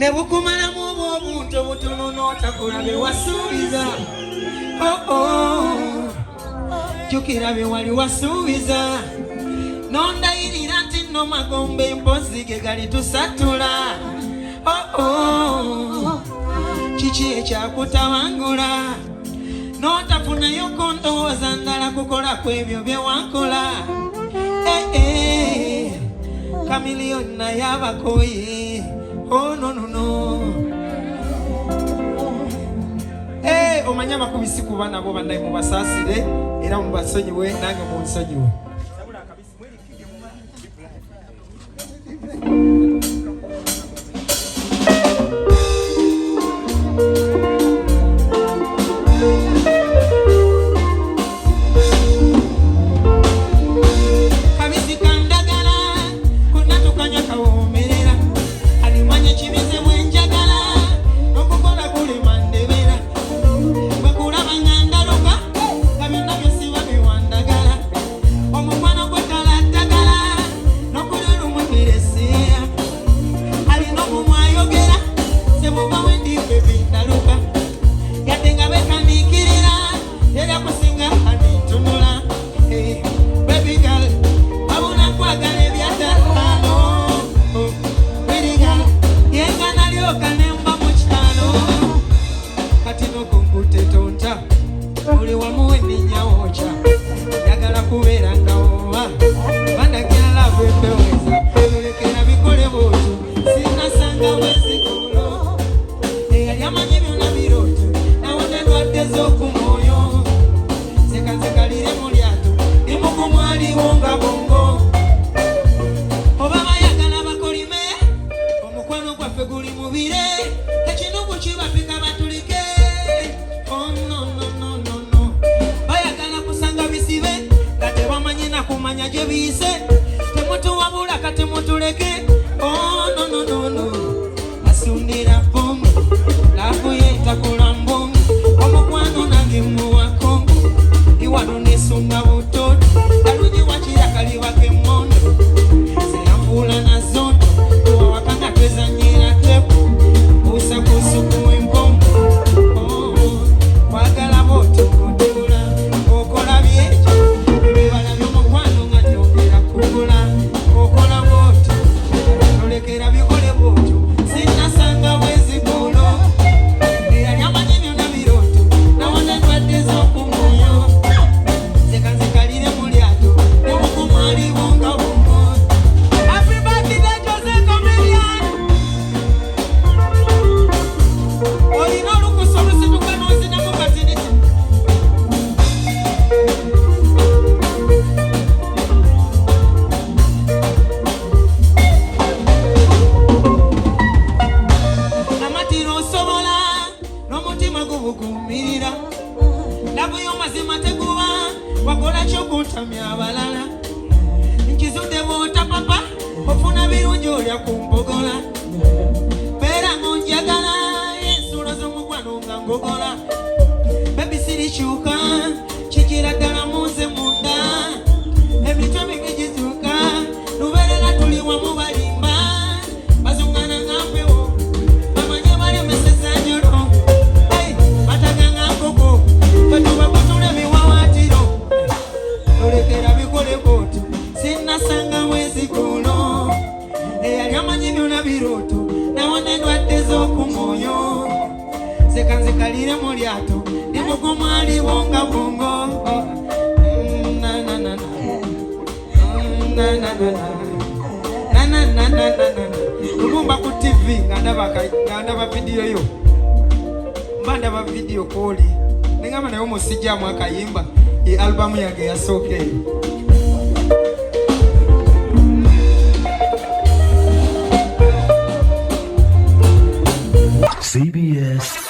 ne bukumala mu obuntu butono n'otakula be wasuubiza. Jukira be wali wasuubiza. Nondayirira nti no magombe mpozi ge gali tusatula. Kiki ekyakutawangula n'otafunayo kondowooza ndala kukola kwebyo bye wankola. Kamiliyoni naye abakoye. Omanya amakubisi kuba nabo bandaye mubasaasire era mubasonyiwe nange munsonyiwe. Lumumba ku TV ngandaba video yo mbandaba video koli ningama nayo musijja mu akayimba album yage yasoke. CBS